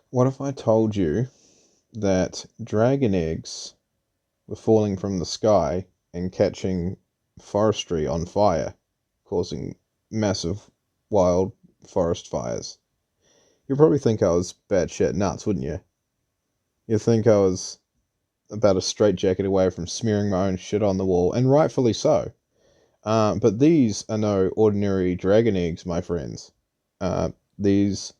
What if I told you that dragon eggs were falling from the sky and catching forestry on fire, causing massive wild forest fires? You'd probably think I was batshit nuts, wouldn't you? You'd think I was about a straitjacket away from smearing my own shit on the wall, and rightfully so. But these are no ordinary dragon eggs, my friends. These,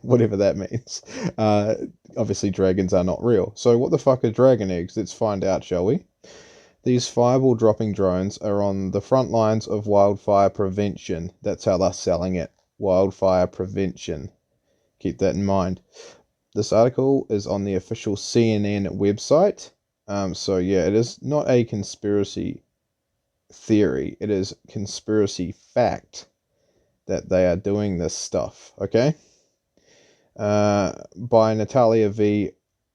whatever that means. Uh, Obviously, dragons are not real. So, what the fuck are dragon eggs? Let's find out, shall we? These fireball dropping drones are on the front lines of wildfire prevention. That's how they're selling it. Wildfire prevention. Keep that in mind. This article is on the official CNN website. So, yeah, it is not a conspiracy theory, it is conspiracy fact that they are doing this stuff, okay? By Natalia V.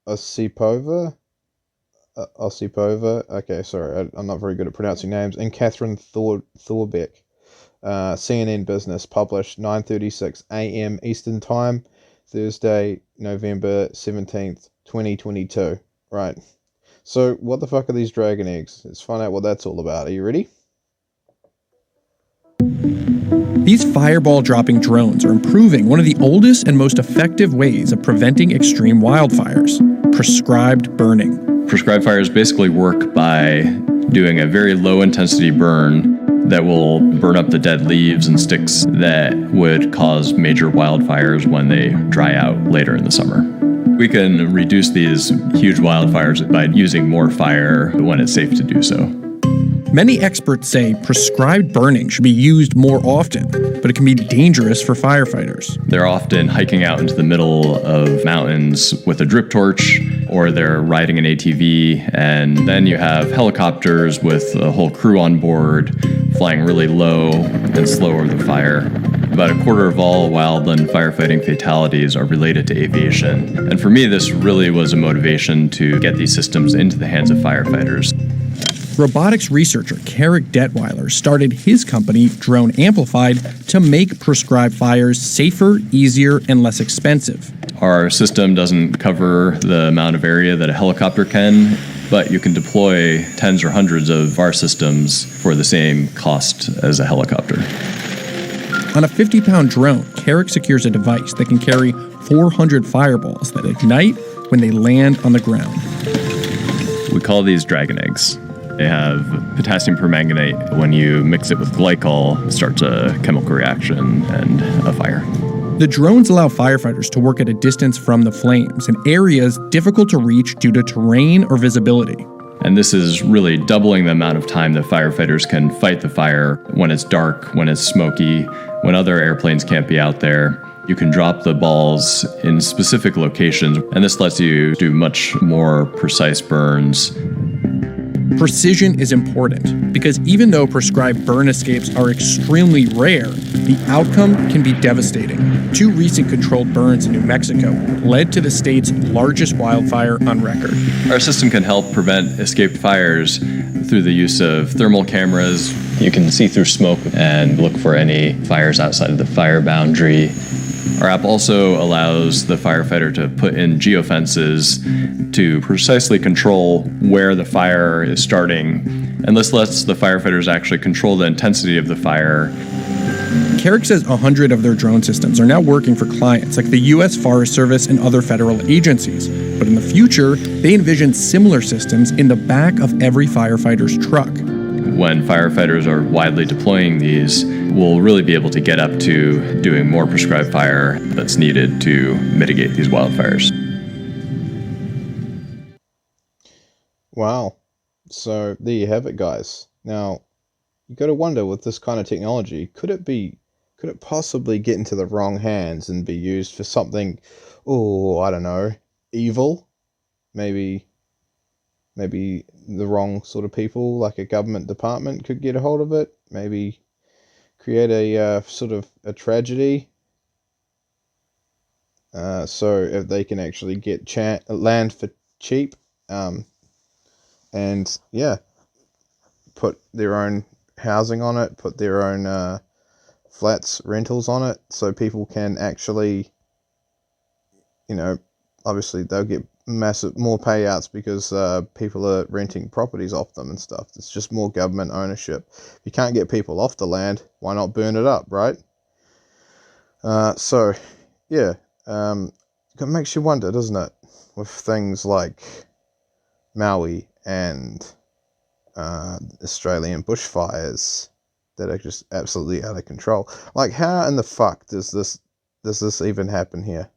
Osipova. Okay, sorry, I'm not very good at pronouncing names. And Catherine Thorbeck. CNN Business, published 9:36 a.m. Eastern Time, Thursday, November 17th, 2022. Right. So, what the fuck are these dragon eggs? Let's find out what that's all about. Are you ready? These fireball dropping drones are improving one of the oldest and most effective ways of preventing extreme wildfires: prescribed burning. Prescribed fires basically work by doing a very low intensity burn that will burn up the dead leaves and sticks that would cause major wildfires when they dry out later in the summer. We can reduce these huge wildfires by using more fire when it's safe to do so. Many experts say prescribed burning should be used more often, but it can be dangerous for firefighters. They're often hiking out into the middle of mountains with a drip torch, or they're riding an ATV, and then you have helicopters with a whole crew on board flying really low and slow over the fire. About a quarter of all wildland firefighting fatalities are related to aviation. And for me, this really was a motivation to get these systems into the hands of firefighters. Robotics researcher Carrick Detweiler started his company, Drone Amplified, to make prescribed fires safer, easier, and less expensive. Our system doesn't cover the amount of area that a helicopter can, but you can deploy tens or hundreds of our systems for the same cost as a helicopter. On a 50-pound drone, Carrick secures a device that can carry 400 fireballs that ignite when they land on the ground. We call these dragon eggs. They have potassium permanganate. When you mix it with glycol, it starts a chemical reaction and a fire. The drones allow firefighters to work at a distance from the flames in areas difficult to reach due to terrain or visibility. And this is really doubling the amount of time that firefighters can fight the fire when it's dark, when it's smoky, when other airplanes can't be out there. You can drop the balls in specific locations, and this lets you do much more precise burns. Precision is important because even though prescribed burn escapes are extremely rare, the outcome can be devastating. 2 recent controlled burns in New Mexico led to the state's largest wildfire on record. Our system can help prevent escaped fires through the use of thermal cameras. You can see through smoke and look for any fires outside of the fire boundary. Our app also allows the firefighter to put in geofences to precisely control where the fire is starting. And this lets the firefighters actually control the intensity of the fire. Carrick says 100 of their drone systems are now working for clients like the U.S. Forest Service and other federal agencies. But in the future, they envision similar systems in the back of every firefighter's truck. When firefighters are widely deploying these, we'll really be able to get up to doing more prescribed fire that's needed to mitigate these wildfires. Wow. So there you have it, guys. Now, you got to wonder, with this kind of technology, could it possibly get into the wrong hands and be used for something, I don't know, evil? Maybe the wrong sort of people, like a government department, could get a hold of it. Maybe create a sort of a tragedy. So if they can actually get land for cheap, and yeah, put their own housing on it, put their own flats, rentals on it, so people can actually you know, obviously they'll get massive more payouts because people are renting properties off them and stuff. It's just more government ownership. If you can't get people off the land, why not burn it up, right? So yeah, it makes you wonder, doesn't it, with things like Maui and Australian bushfires that are just absolutely out of control. Like, how in the fuck does this even happen here?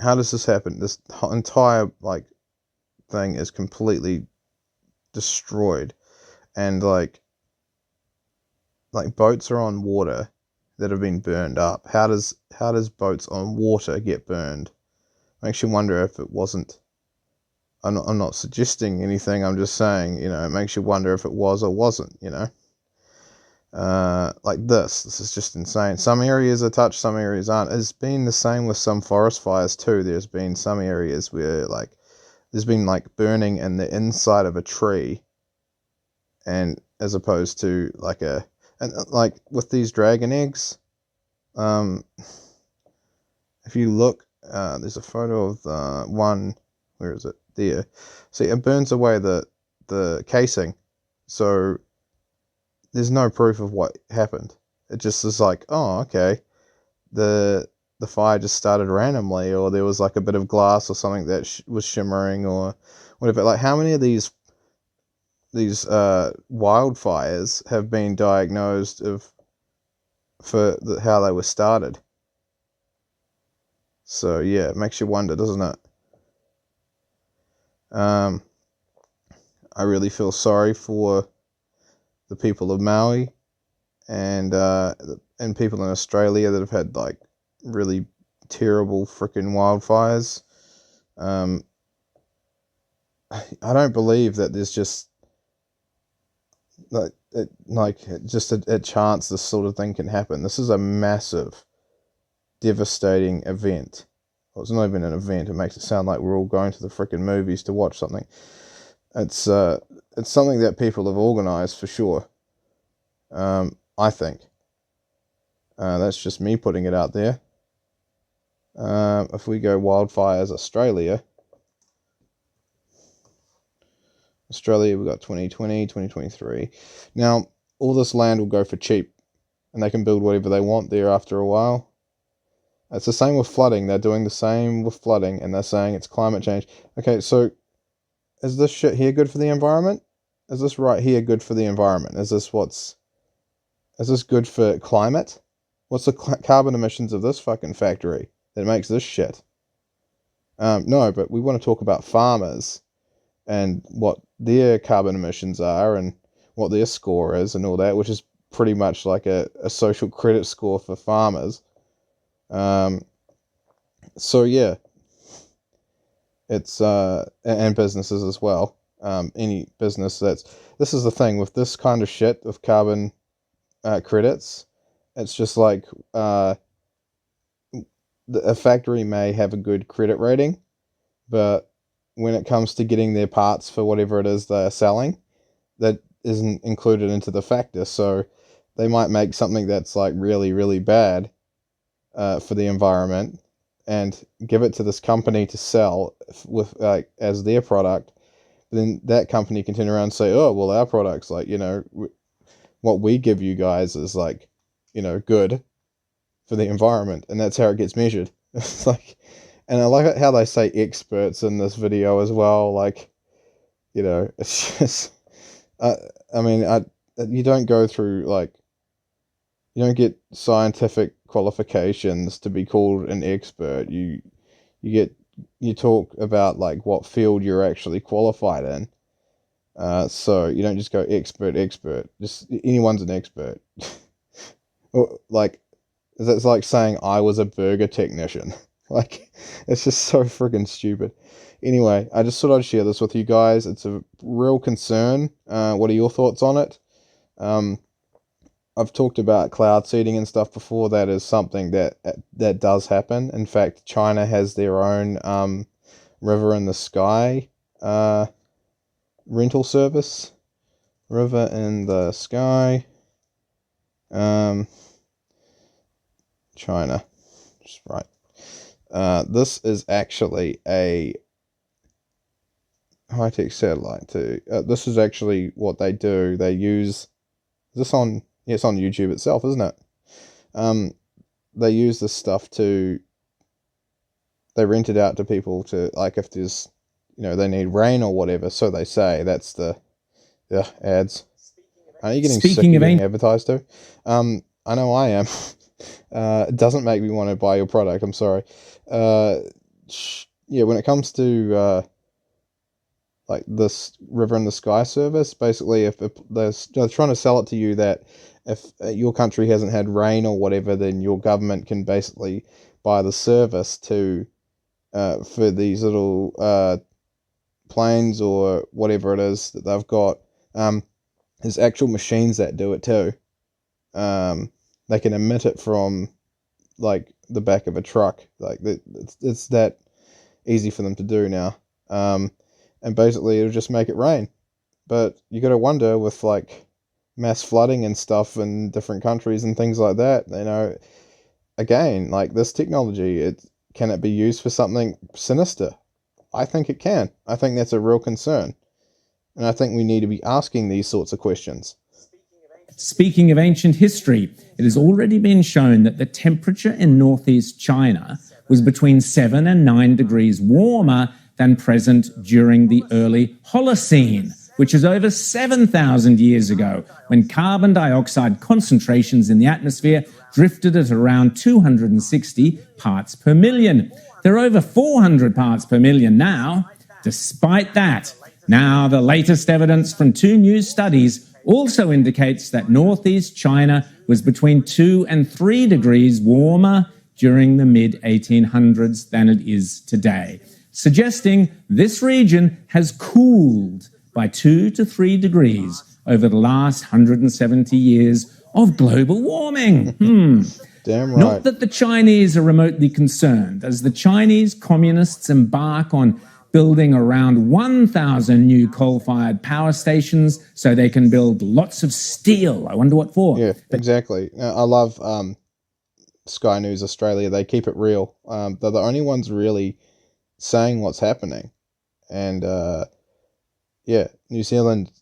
How does this happen? This entire like thing is completely destroyed, and like boats are on water that have been burned up. How does boats on water get burned? Makes you wonder if it wasn't. I'm not suggesting anything. I'm just saying, it makes you wonder if it was or wasn't. Like this is just insane. Some areas are touched, some areas aren't. It's been the same with some forest fires too. There's been some areas where like there's been like burning in the inside of a tree, and as opposed to like with these dragon eggs, if you look, there's a photo of the one. Where is it? There. See, it burns away the casing, so there's no proof of what happened. It just is like, oh, okay, the fire just started randomly, or there was like a bit of glass or something that was shimmering or whatever. Like, how many of these wildfires have been diagnosed how they were started? So yeah, it makes you wonder, doesn't it? I really feel sorry for the people of Maui and people in Australia that have had like really terrible freaking wildfires. I don't believe that there's just just a chance this sort of thing can happen. This is a massive, devastating event. Well, it's not even an event. It makes it sound like we're all going to the freaking movies to watch something. It's something that people have organised for sure. I think. That's just me putting it out there. If we go wildfires Australia, we've got 2020, 2023. Now, all this land will go for cheap, and they can build whatever they want there after a while. It's the same with flooding. They're doing the same with flooding, and they're saying it's climate change. Okay, so is this shit here good for the environment? Is this right here good for the environment? Is this good for climate? What's the carbon emissions of this fucking factory that makes this shit? No, but we want to talk about farmers and what their carbon emissions are and what their score is and all that, which is pretty much like a social credit score for farmers. So yeah, it's and businesses as well. Any business this is the thing with this kind of shit of carbon credits. It's just like a factory may have a good credit rating, but when it comes to getting their parts for whatever it is they're selling, that isn't included into the factor. So they might make something that's like really, really bad for the environment and give it to this company to sell with like as their product. Then that company can turn around and say, oh, well, our product's like, what we give you guys is like, good for the environment, and that's how it gets measured. It's like, and I like how they say experts in this video as well. Like, it's just, I mean, you don't go through you don't get scientific qualifications to be called an expert. You talk about like what field you're actually qualified in. So you don't just go expert. Just anyone's an expert. Or like, that's like saying I was a burger technician. Like, it's just so freaking stupid. Anyway, I just thought I'd share this with you guys. It's a real concern. What are your thoughts on it? I've talked about cloud seeding and stuff before. That is something that does happen. In fact, China has their own river in the sky rental service. River in the sky. China. Just right. This is actually a high-tech satellite too. This is actually what they do. They use this on it's on YouTube itself, isn't it? They use this stuff to they rent it out to people to, like, if there's they need rain or whatever. So they say that's the ads. Are you getting sick of being advertised to? I know I am. It doesn't make me want to buy your product. I'm sorry. Yeah, when it comes to like this River in the Sky service, basically, if they're trying to sell it to you that if your country hasn't had rain or whatever, then your government can basically buy the service to for these little planes or whatever it is that they've got. There's actual machines that do it too. They can emit it from like the back of a truck. Like it's that easy for them to do now. And basically it'll just make it rain. But you got to wonder, with like mass flooding and stuff in different countries and things like that, again, like this technology, can it be used for something sinister? I think it can. I think that's a real concern. And I think we need to be asking these sorts of questions. Speaking of ancient history, it has already been shown that the temperature in northeast China was between 7 and 9 degrees warmer than present during the early Holocene, which is over 7,000 years ago, when carbon dioxide concentrations in the atmosphere drifted at around 260 parts per million. They're over 400 parts per million now. Despite that, now the latest evidence from 2 new studies also indicates that northeast China was between 2 and 3 degrees warmer during the mid-1800s than it is today, suggesting this region has cooled by 2 to 3 degrees over the last 170 years of global warming. Damn right. Not that the Chinese are remotely concerned, as the Chinese communists embark on building around 1,000 new coal-fired power stations so they can build lots of steel. I wonder what for. Yeah, exactly. I love Sky News Australia. They keep it real. They're the only ones really saying what's happening. And New Zealand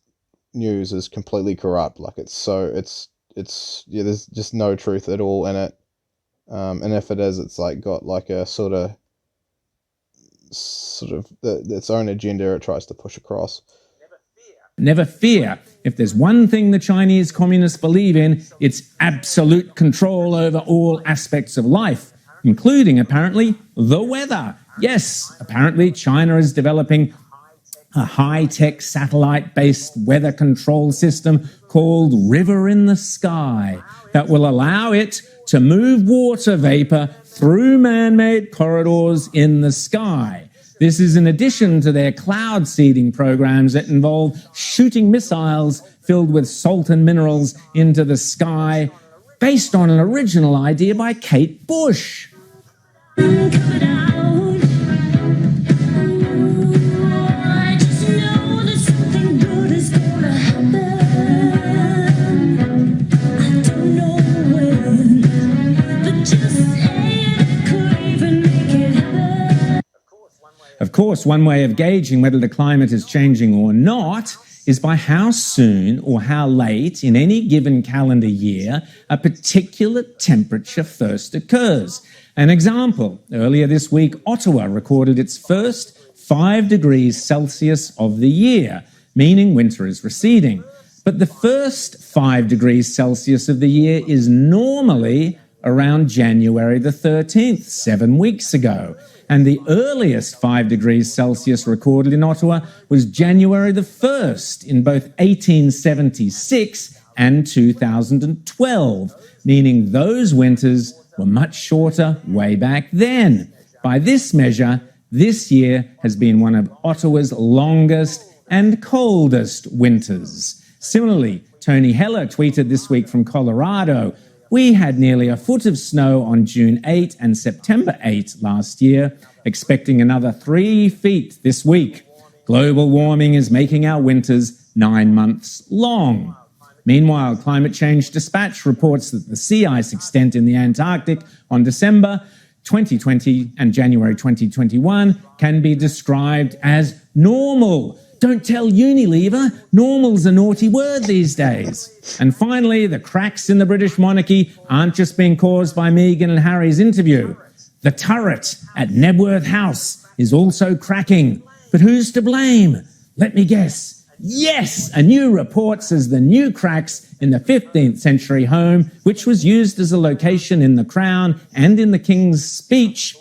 news is completely corrupt. Like there's just no truth at all in it. And if it is, it's like got like a sort of its own agenda it tries to push across. Never fear. If there's one thing the Chinese communists believe in, it's absolute control over all aspects of life, including, apparently, the weather. Yes, apparently China is developing a high-tech satellite-based weather control system called River in the Sky that will allow it to move water vapor through man-made corridors in the sky. This is in addition to their cloud seeding programs that involve shooting missiles filled with salt and minerals into the sky, based on an original idea by Kate Bush. Of course, one way of gauging whether the climate is changing or not is by how soon or how late in any given calendar year a particular temperature first occurs. An example, earlier this week, Ottawa recorded its first 5 degrees Celsius of the year, meaning winter is receding. But the first 5 degrees Celsius of the year is normally around January the 13th, 7 weeks ago. And the earliest 5 degrees Celsius recorded in Ottawa was January the 1st in both 1876 and 2012, meaning those winters were much shorter way back then. By this measure, this year has been one of Ottawa's longest and coldest winters. Similarly, Tony Heller tweeted this week from Colorado, "We had nearly a foot of snow on June 8 and September 8 last year, expecting another 3 feet this week. Global warming is making our winters 9 months long." Meanwhile, Climate Change Dispatch reports that the sea ice extent in the Antarctic on December 2020 and January 2021 can be described as normal. Don't tell Unilever, normal's a naughty word these days. And finally, the cracks in the British monarchy aren't just being caused by Meghan and Harry's interview. The turret at Knebworth House is also cracking. But who's to blame? Let me guess. Yes, a new report says the new cracks in the 15th century home, which was used as a location in The Crown and in the King's speech,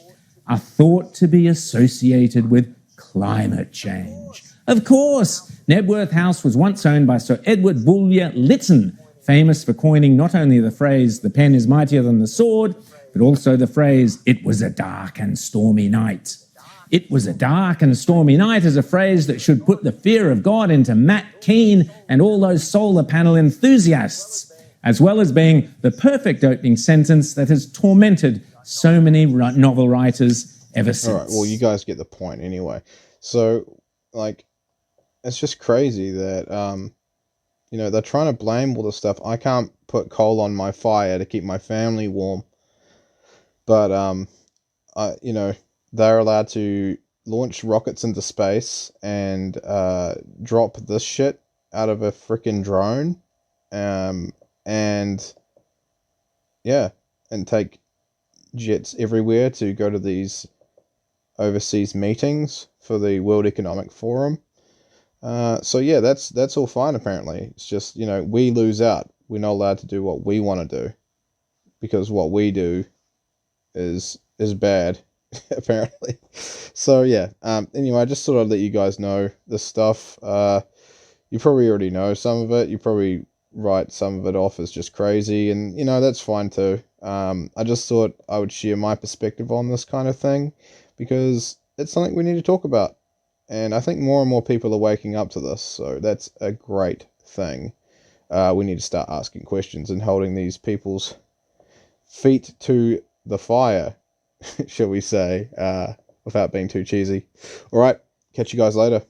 are thought to be associated with climate change. Of course, Knebworth House was once owned by Sir Edward Boullyer Lytton, famous for coining not only the phrase, "the pen is mightier than the sword," but also the phrase, "it was a dark and stormy night." It was a dark and stormy night is a phrase that should put the fear of God into Matt Keane and all those solar panel enthusiasts, as well as being the perfect opening sentence that has tormented so many novel writers ever since. All right, well, you guys get the point anyway. So, like, it's just crazy that, they're trying to blame all this stuff. I can't put coal on my fire to keep my family warm. But, they're allowed to launch rockets into space and drop this shit out of a freaking drone. And take jets everywhere to go to these overseas meetings for the World Economic Forum. That's all fine apparently. It's just, we lose out. We're not allowed to do what we want to do because what we do is bad. Apparently. So anyway, I just thought I'd let you guys know this stuff. You probably already know some of it. You probably write some of it off as just crazy, and that's fine too. I just thought I would share my perspective on this kind of thing because it's something we need to talk about, and I think more and more people are waking up to this, so that's a great thing. We need to start asking questions and holding these people's feet to the fire, shall we say, without being too cheesy. All right, catch you guys later.